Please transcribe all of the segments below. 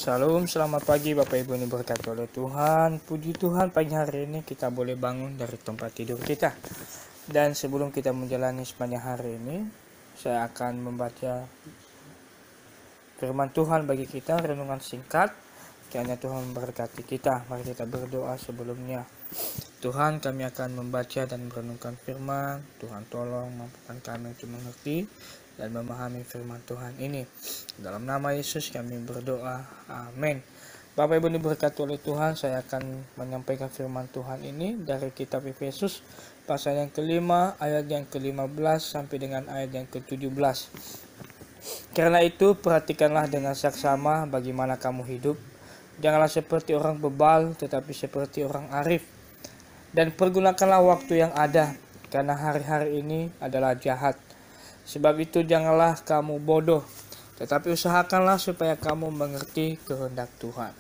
Salam, selamat pagi Bapak Ibu yang diberkati oleh Tuhan. Puji Tuhan, pagi hari ini kita boleh bangun dari tempat tidur kita. Dan sebelum kita menjalani sepanjang hari ini, saya akan membaca firman Tuhan bagi kita, renungan singkat. Kiranya Tuhan memberkati kita. Mari kita berdoa sebelumnya. Tuhan, kami akan membaca dan merenungkan firman. Tuhan tolong mampukan kami untuk mengerti dan memahami firman Tuhan ini. Dalam nama Yesus kami berdoa. Amin. Bapak Ibu diberkati oleh Tuhan, saya akan menyampaikan firman Tuhan ini dari kitab Efesus pasal yang kelima, ayat yang ke-15 sampai dengan ayat yang ke-17. Karena itu perhatikanlah dengan saksama bagaimana kamu hidup. Janganlah seperti orang bebal, tetapi seperti orang arif. Dan pergunakanlah waktu yang ada, karena hari-hari ini adalah jahat. Sebab itu janganlah kamu bodoh, tetapi usahakanlah supaya kamu mengerti kehendak Tuhan.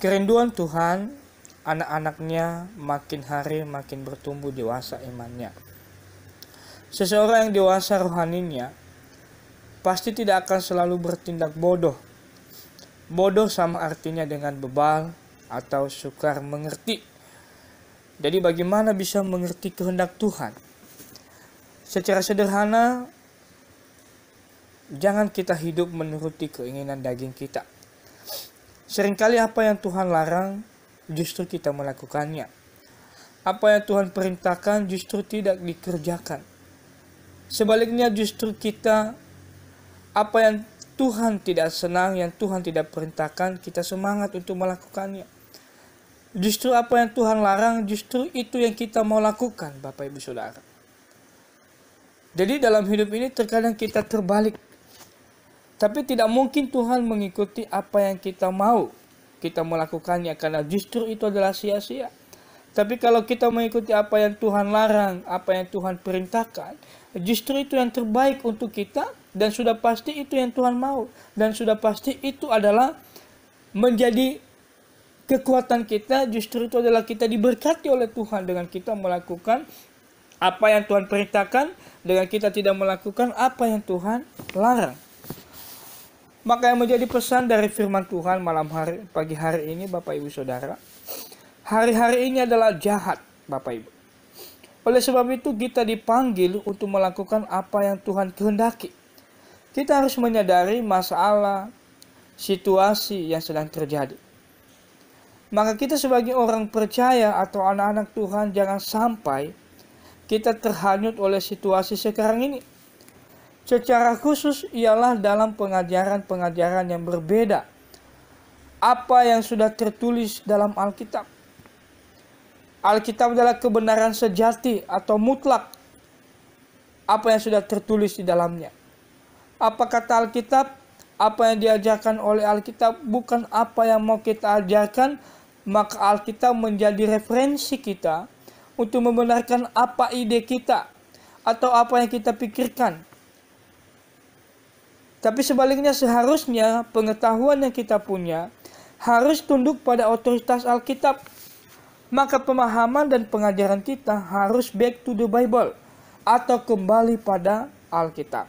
Kerinduan Tuhan, anak-anaknya makin hari makin bertumbuh dewasa imannya. Seseorang yang dewasa rohaninya pasti tidak akan selalu bertindak bodoh. Bodoh sama artinya dengan bebal atau sukar mengerti. Jadi bagaimana bisa mengerti kehendak Tuhan? Secara sederhana, jangan kita hidup menuruti keinginan daging kita. Seringkali apa yang Tuhan larang, justru kita melakukannya. Apa yang Tuhan perintahkan, justru tidak dikerjakan. Sebaliknya justru kita, apa yang Tuhan tidak senang, yang Tuhan tidak perintahkan, kita semangat untuk melakukannya. Justru apa yang Tuhan larang, justru itu yang kita mau lakukan, Bapak Ibu Saudara. Jadi dalam hidup ini terkadang kita terbalik. Tapi tidak mungkin Tuhan mengikuti apa yang kita mau. Kita melakukannya karena justru itu adalah sia-sia. Tapi kalau kita mengikuti apa yang Tuhan larang, apa yang Tuhan perintahkan, justru itu yang terbaik untuk kita. Dan sudah pasti itu yang Tuhan mau. Dan sudah pasti itu adalah menjadi kekuatan kita. Justru itu adalah kita diberkati oleh Tuhan dengan kita melakukan apa yang Tuhan perintahkan, dengan kita tidak melakukan apa yang Tuhan larang. Maka yang menjadi pesan dari firman Tuhan pagi hari ini Bapak Ibu Saudara, hari-hari ini adalah jahat Bapak Ibu. Oleh sebab itu kita dipanggil untuk melakukan apa yang Tuhan kehendaki. Kita harus menyadari masalah, situasi yang sedang terjadi. Maka kita sebagai orang percaya atau anak-anak Tuhan jangan sampai kita terhanyut oleh situasi sekarang ini. Secara khusus ialah dalam pengajaran-pengajaran yang berbeda. Apa yang sudah tertulis dalam Alkitab. Alkitab adalah kebenaran sejati atau mutlak. Apa yang sudah tertulis di dalamnya. Apa kata Alkitab? Apa yang diajarkan oleh Alkitab bukan apa yang mau kita ajarkan. Maka Alkitab menjadi referensi kita untuk membenarkan apa ide kita atau apa yang kita pikirkan. Tapi sebaliknya seharusnya pengetahuan yang kita punya harus tunduk pada otoritas Alkitab. Maka pemahaman dan pengajaran kita harus back to the Bible atau kembali pada Alkitab.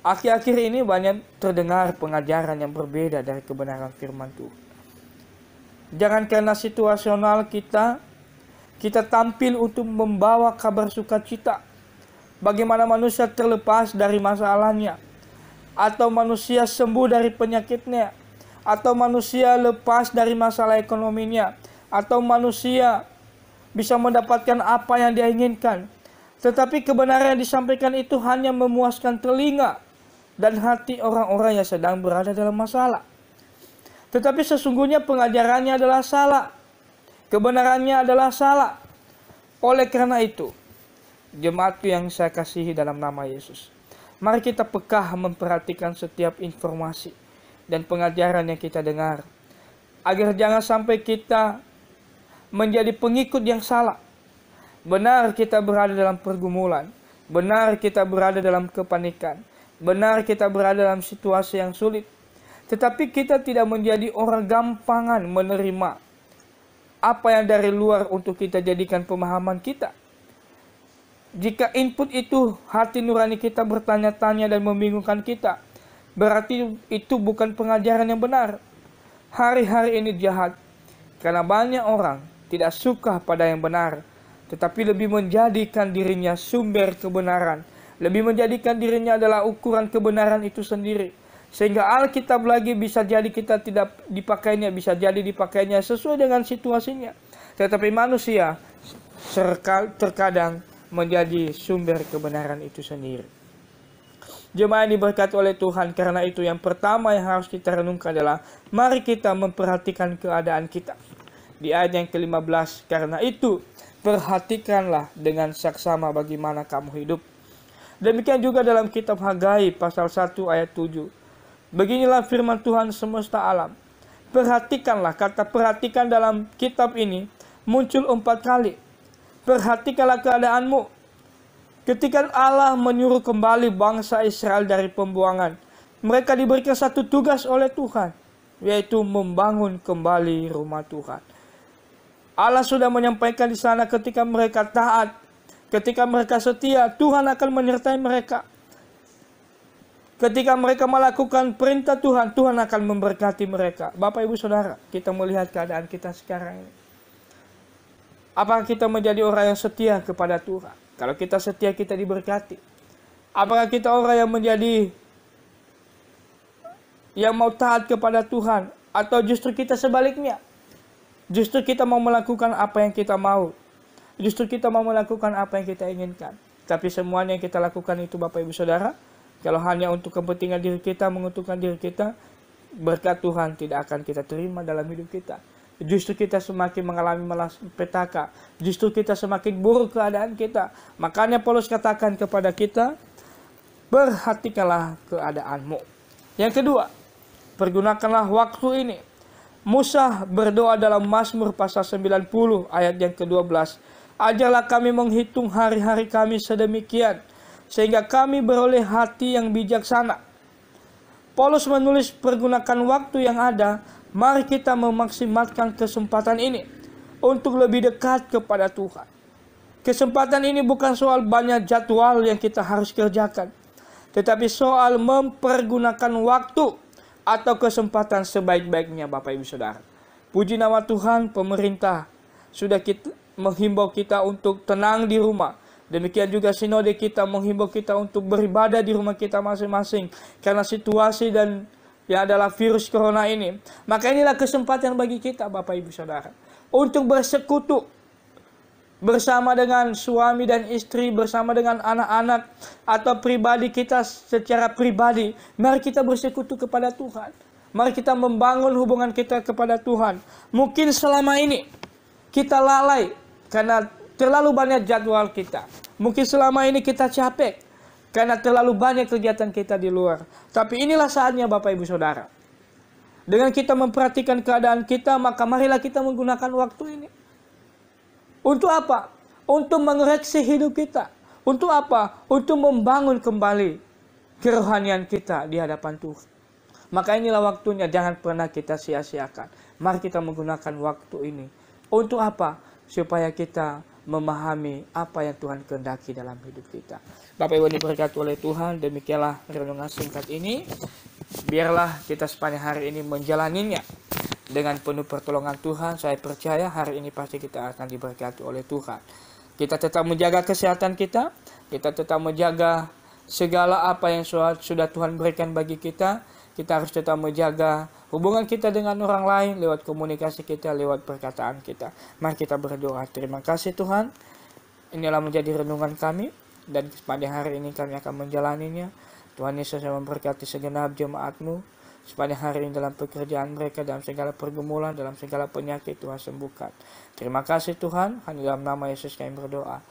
Akhir-akhir ini banyak terdengar pengajaran yang berbeda dari kebenaran firman Tuhan. Jangan karena situasional kita tampil untuk membawa kabar sukacita. Bagaimana manusia terlepas dari masalahnya. Atau manusia sembuh dari penyakitnya. Atau manusia lepas dari masalah ekonominya. Atau manusia bisa mendapatkan apa yang dia inginkan. Tetapi kebenaran yang disampaikan itu hanya memuaskan telinga dan hati orang-orang yang sedang berada dalam masalah. Tetapi sesungguhnya pengajarannya adalah salah. Kebenarannya adalah salah. Oleh karena itu, jemaatku yang saya kasihi dalam nama Yesus, mari kita peka memperhatikan setiap informasi dan pengajaran yang kita dengar, agar jangan sampai kita menjadi pengikut yang salah. Benar kita berada dalam pergumulan, benar kita berada dalam kepanikan, benar kita berada dalam situasi yang sulit, tetapi kita tidak menjadi orang gampangan menerima apa yang dari luar untuk kita jadikan pemahaman kita. Jika input itu hati nurani kita bertanya-tanya dan membingungkan kita, berarti itu bukan pengajaran yang benar. Hari-hari ini jahat, karena banyak orang tidak suka pada yang benar, tetapi lebih menjadikan dirinya sumber kebenaran, lebih menjadikan dirinya adalah ukuran kebenaran itu sendiri. Sehingga Alkitab lagi bisa jadi kita tidak dipakainya, bisa jadi dipakainya sesuai dengan situasinya. Tetapi manusia terkadang menjadi sumber kebenaran itu sendiri. Jemaat yang diberkati oleh Tuhan, karena itu yang pertama yang harus kita renungkan adalah mari kita memperhatikan keadaan kita. Di ayat yang ke-15, karena itu perhatikanlah dengan saksama bagaimana kamu hidup. Demikian juga dalam kitab Hagai pasal 1 ayat 7. Beginilah firman Tuhan semesta alam. Perhatikanlah, kata perhatikan dalam kitab ini muncul 4 kali. Perhatikanlah keadaanmu. Ketika Allah menyuruh kembali bangsa Israel dari pembuangan, mereka diberikan satu tugas oleh Tuhan, yaitu membangun kembali rumah Tuhan. Allah sudah menyampaikan di sana ketika mereka taat, ketika mereka setia, Tuhan akan menyertai mereka. Ketika mereka melakukan perintah Tuhan, Tuhan akan memberkati mereka. Bapak, Ibu, Saudara, kita melihat keadaan kita sekarang ini. Apakah kita menjadi orang yang setia kepada Tuhan? Kalau kita setia, kita diberkati. Apakah kita orang yang menjadi yang mau taat kepada Tuhan? Atau justru kita sebaliknya? Justru kita mau melakukan apa yang kita mau. Justru kita mau melakukan apa yang kita inginkan. Tapi semuanya yang kita lakukan itu, Bapak, Ibu, Saudara, kalau hanya untuk kepentingan diri kita, menguntungkan diri kita, berkat Tuhan tidak akan kita terima dalam hidup kita. Justru kita semakin mengalami malapetaka. Justru kita semakin buruk keadaan kita. Makanya Paulus katakan kepada kita, perhatikanlah keadaanmu. Yang kedua, pergunakanlah waktu ini. Musa berdoa dalam Mazmur pasal 90 ayat yang ke-12. Ajarlah kami menghitung hari-hari kami sedemikian, sehingga kami beroleh hati yang bijaksana. Paulus menulis pergunakan waktu yang ada. Mari kita memaksimalkan kesempatan ini untuk lebih dekat kepada Tuhan. Kesempatan ini bukan soal banyak jadwal yang kita harus kerjakan, tetapi soal mempergunakan waktu atau kesempatan sebaik-baiknya, Bapak, Ibu, Saudara. Puji nama Tuhan, pemerintah sudah menghimbau kita untuk tenang di rumah. Demikian juga sinode kita menghimbau kita untuk beribadah di rumah kita masing-masing karena situasi dan yang adalah virus corona ini. Maka inilah kesempatan bagi kita, Bapak, Ibu, Saudara, untuk bersekutu bersama dengan suami dan istri, bersama dengan anak-anak, atau pribadi kita secara pribadi. Mari kita bersekutu kepada Tuhan. Mari kita membangun hubungan kita kepada Tuhan. Mungkin selama ini kita lalai karena terlalu banyak jadwal kita. Mungkin selama ini kita capek karena terlalu banyak kegiatan kita di luar. Tapi inilah saatnya, Bapak, Ibu, Saudara. Dengan kita memperhatikan keadaan kita, maka marilah kita menggunakan waktu ini. Untuk apa? Untuk mengoreksi hidup kita. Untuk apa? Untuk membangun kembali kerohanian kita di hadapan Tuhan. Maka inilah waktunya, jangan pernah kita sia-siakan. Mari kita menggunakan waktu ini. Untuk apa? Supaya kita memahami apa yang Tuhan kehendaki dalam hidup kita. Bapak, Ibu, diberkati oleh Tuhan, demikianlah renungan singkat ini. Biarlah kita sepanjang hari ini menjalaninya dengan penuh pertolongan Tuhan. Saya percaya hari ini pasti kita akan diberkati oleh Tuhan. Kita tetap menjaga kesehatan kita tetap menjaga segala apa yang sudah Tuhan berikan bagi kita. Kita harus tetap menjaga hubungan kita dengan orang lain lewat komunikasi kita, lewat perkataan kita. Mari kita berdoa. Terima kasih Tuhan. Inilah menjadi renungan kami. Dan sepanjang hari ini kami akan menjalaninya. Tuhan Yesus yang memberkati segenap jemaat-Mu. Sepanjang hari ini dalam pekerjaan mereka, dalam segala pergumulan, dalam segala penyakit Tuhan sembuhkan. Terima kasih Tuhan. Hanya dalam nama Yesus kami berdoa.